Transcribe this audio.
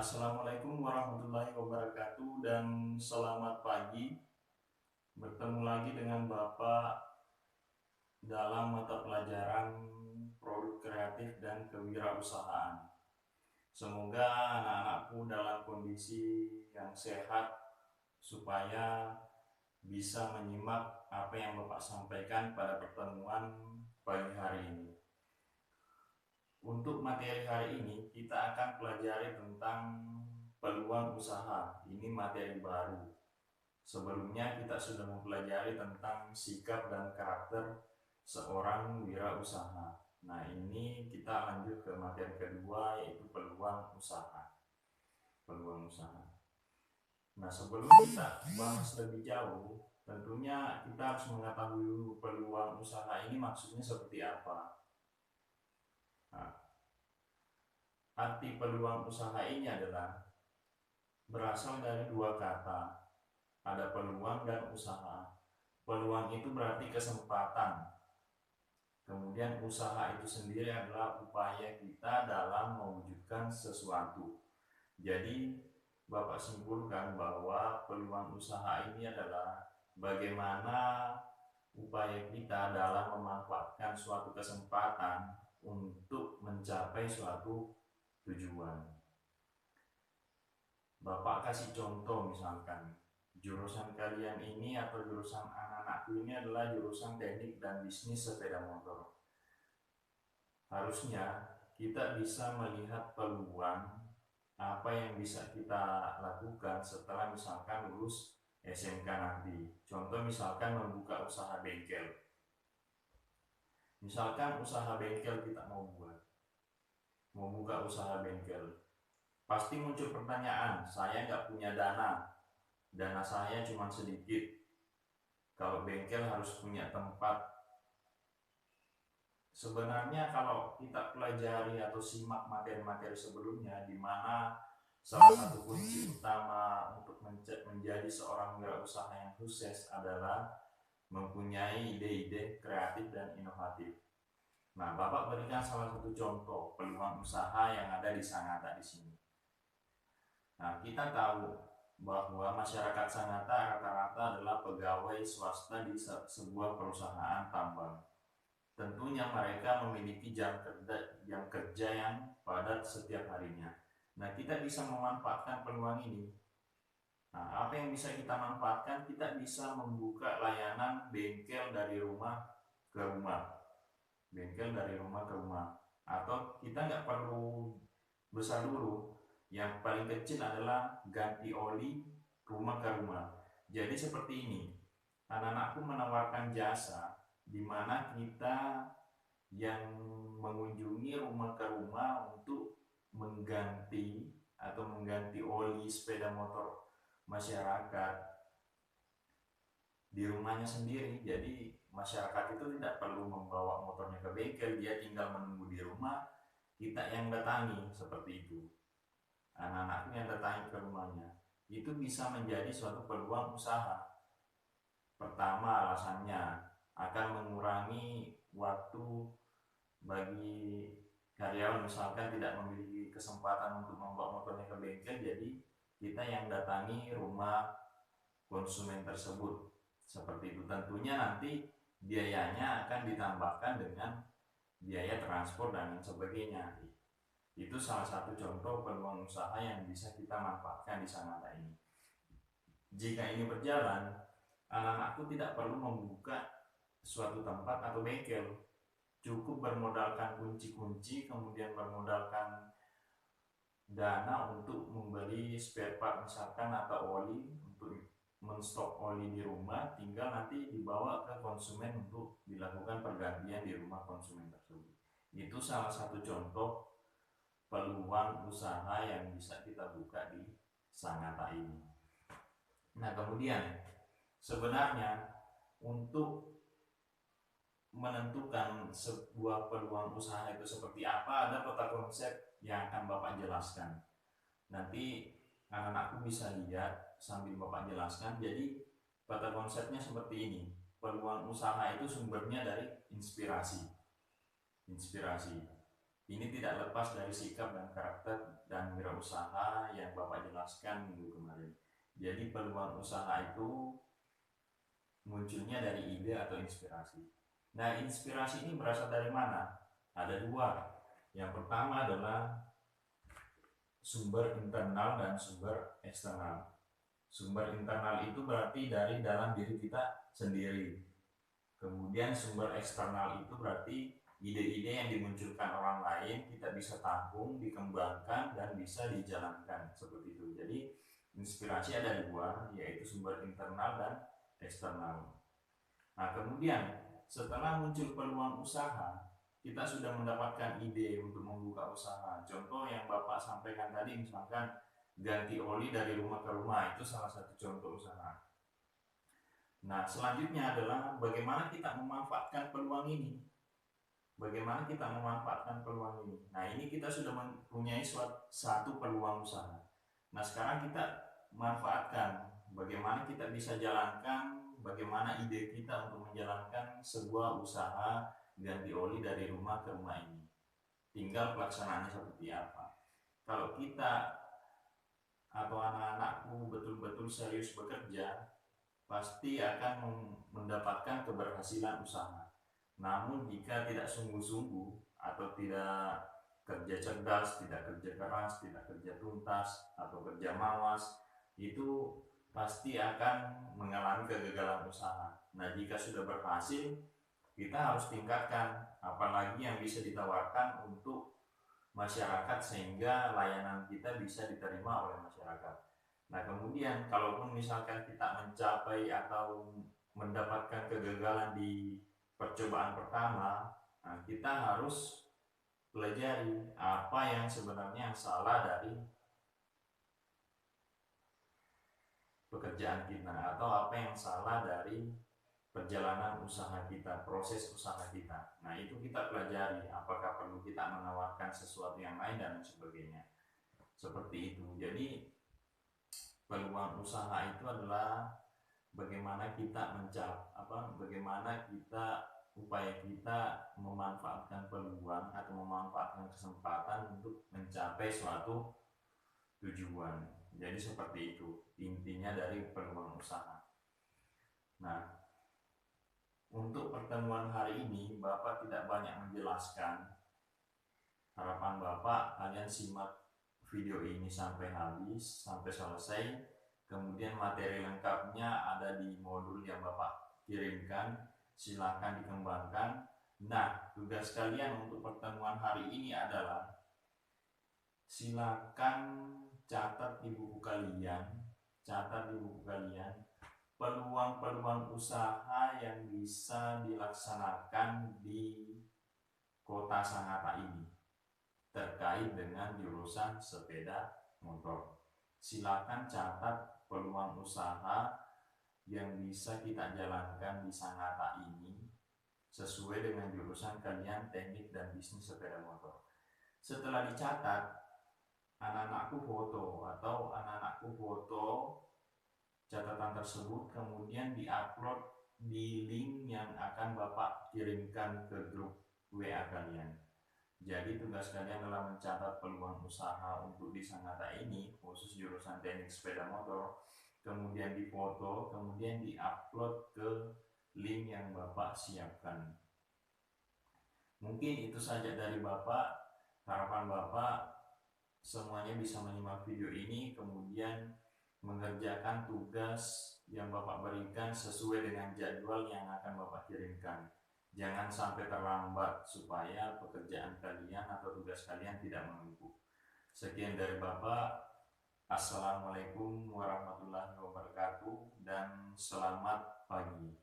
Assalamualaikum warahmatullahi wabarakatuh dan selamat pagi. Bertemu lagi dengan Bapak dalam mata pelajaran produk kreatif dan kewirausahaan. Semoga anak-anakku dalam kondisi yang sehat supaya bisa menyimak apa yang Bapak sampaikan pada pertemuan pagi hari ini. Untuk materi hari ini kita akan pelajari tentang peluang usaha. Ini materi baru. Sebelumnya kita sudah mempelajari tentang sikap dan karakter seorang wirausaha. Nah, ini kita lanjut ke materi kedua, yaitu peluang usaha. Peluang usaha. Nah, sebelum kita bahas lebih jauh, tentunya kita harus mengetahui dulu peluang usaha ini maksudnya seperti apa. Nah, arti peluang usaha ini adalah berasal dari dua kata, ada peluang dan usaha. Peluang itu berarti kesempatan, kemudian usaha itu sendiri adalah upaya kita dalam mewujudkan sesuatu. Jadi Bapak simpulkan bahwa peluang usaha ini adalah bagaimana upaya kita dalam memanfaatkan suatu kesempatan untuk mencapai suatu tujuan. Bapak kasih contoh, misalkan jurusan kalian ini atau jurusan anak-anakku ini adalah jurusan teknik dan bisnis sepeda motor. Harusnya kita bisa melihat peluang apa yang bisa kita lakukan setelah misalkan lulus SMK nanti. Contoh misalkan membuka usaha bengkel. Misalkan usaha bengkel kita mau buka usaha bengkel. Pasti muncul pertanyaan, saya nggak punya dana saya cuma sedikit. Kalau bengkel harus punya tempat. Sebenarnya kalau kita pelajari atau simak materi-materi sebelumnya, di mana salah satu kunci utama untuk menjadi seorang wirausaha yang sukses adalah mempunyai ide-ide kreatif dan inovatif. Nah, Bapak berikan salah satu contoh peluang usaha yang ada di Sangatta di sini. Nah, kita tahu bahwa masyarakat Sangatta rata-rata adalah pegawai swasta di sebuah perusahaan tambang. Tentunya mereka memiliki jam kerja yang padat setiap harinya. Nah, kita bisa memanfaatkan peluang ini. Nah, apa yang bisa kita manfaatkan? Kita bisa membuka layanan bengkel dari rumah ke rumah. Bengkel dari rumah ke rumah. Atau kita nggak perlu besar dulu. Yang paling kecil adalah ganti oli rumah ke rumah. Jadi seperti ini, anak-anakku menawarkan jasa di mana kita yang mengunjungi rumah ke rumah untuk mengganti oli sepeda motor masyarakat di rumahnya sendiri. Jadi masyarakat itu tidak perlu membawa motornya ke bengkel, dia tinggal menunggu di rumah, kita yang datangi, seperti itu. Anak-anaknya yang datangi ke rumahnya. Itu bisa menjadi suatu peluang usaha. Pertama, alasannya akan mengurangi waktu bagi karyawan, misalkan tidak memiliki kesempatan untuk membawa motornya ke bengkel, jadi kita yang datangi rumah konsumen tersebut. Seperti itu. Tentunya nanti biayanya akan ditambahkan dengan biaya transport dan sebagainya. Itu salah satu contoh peluang usaha yang bisa kita manfaatkan di Sangatta ini. Jika ini berjalan, anak-anakku tidak perlu membuka suatu tempat atau bengkel. Cukup bermodalkan kunci-kunci, kemudian bermodalkan dana untuk membeli spare part misalkan atau oli, untuk menstok oli di rumah, tinggal nanti dibawa ke konsumen untuk dilakukan pergantian di rumah konsumen tersebut. Itu salah satu contoh peluang usaha yang bisa kita buka di Sangatta ini. Nah, kemudian sebenarnya untuk menentukan sebuah peluang usaha itu seperti apa, ada peta konsep yang akan Bapak jelaskan. Nanti anak-anakku bisa lihat sambil Bapak jelaskan. Jadi peta konsepnya seperti ini. Peluang usaha itu sumbernya dari inspirasi. Ini tidak lepas dari sikap dan karakter dan wirausaha yang Bapak jelaskan minggu kemarin. Jadi peluang usaha itu munculnya dari ide atau inspirasi. Nah, inspirasi ini berasal dari mana? Ada dua. Yang pertama adalah sumber internal dan sumber eksternal. Sumber internal itu berarti dari dalam diri kita sendiri. Kemudian sumber eksternal itu berarti ide-ide yang dimunculkan orang lain kita bisa tampung, dikembangkan, dan bisa dijalankan seperti itu. Jadi inspirasi ada dua, yaitu sumber internal dan eksternal. Nah, kemudian setelah muncul peluang usaha, kita sudah mendapatkan ide untuk membuka usaha. Contoh yang Bapak sampaikan tadi, misalkan ganti oli dari rumah ke rumah, itu salah satu contoh usaha. Nah, selanjutnya adalah bagaimana kita memanfaatkan peluang ini. Bagaimana kita memanfaatkan peluang ini. Nah, ini kita sudah mempunyai satu peluang usaha. Nah, sekarang kita manfaatkan bagaimana kita bisa jalankan, bagaimana ide kita untuk menjalankan sebuah usaha ganti oli dari rumah ke rumah ini. Tinggal pelaksanaannya seperti apa. Kalau kita atau anak-anakku betul-betul serius bekerja, pasti akan mendapatkan keberhasilan usaha. Namun jika tidak sungguh-sungguh atau tidak kerja cerdas, tidak kerja keras, tidak kerja tuntas, atau kerja malas, itu pasti akan mengalami kegagalan usaha. Nah, jika sudah berhasil, kita harus tingkatkan apalagi yang bisa ditawarkan untuk masyarakat sehingga layanan kita bisa diterima oleh masyarakat. Nah, kemudian kalaupun misalkan kita mencapai atau mendapatkan kegagalan di percobaan pertama, nah kita harus pelajari apa yang sebenarnya salah dari pekerjaan kita atau apa yang salah dari perjalanan usaha kita, proses usaha kita. Nah, itu kita pelajari apakah perlu kita menawarkan sesuatu yang lain dan sebagainya. Seperti itu. Jadi peluang usaha itu adalah bagaimana kita bagaimana kita upaya kita memanfaatkan peluang atau memanfaatkan kesempatan untuk mencapai suatu tujuan. Jadi seperti itu intinya dari peluang usaha. Nah, untuk pertemuan hari ini Bapak tidak banyak menjelaskan. Harapan Bapak kalian simak video ini sampai habis, sampai selesai. Kemudian materi lengkapnya ada di modul yang Bapak kirimkan. Silakan dikembangkan. Nah, tugas kalian untuk pertemuan hari ini adalah silakan catat di buku kalian, peluang-peluang usaha yang bisa dilaksanakan di Kota Sangatta ini terkait dengan jurusan sepeda motor. Silakan catat peluang usaha yang bisa kita jalankan di Sangatta ini sesuai dengan jurusan kalian teknik dan bisnis sepeda motor. Setelah dicatat, anak-anakku foto catatan tersebut, kemudian diupload di link yang akan Bapak kirimkan ke grup WA kalian. Jadi tugas kalian adalah mencatat peluang usaha untuk di Sangatta ini, khusus jurusan teknik sepeda motor, kemudian difoto, kemudian diupload ke link yang Bapak siapkan. Mungkin itu saja dari Bapak. Harapan Bapak semuanya bisa menyimak video ini, kemudian mengerjakan tugas yang Bapak berikan sesuai dengan jadwal yang akan Bapak kirimkan. Jangan sampai terlambat supaya pekerjaan kalian atau tugas kalian tidak menumpuk. Sekian dari Bapak. Assalamualaikum warahmatullahi wabarakatuh dan selamat pagi.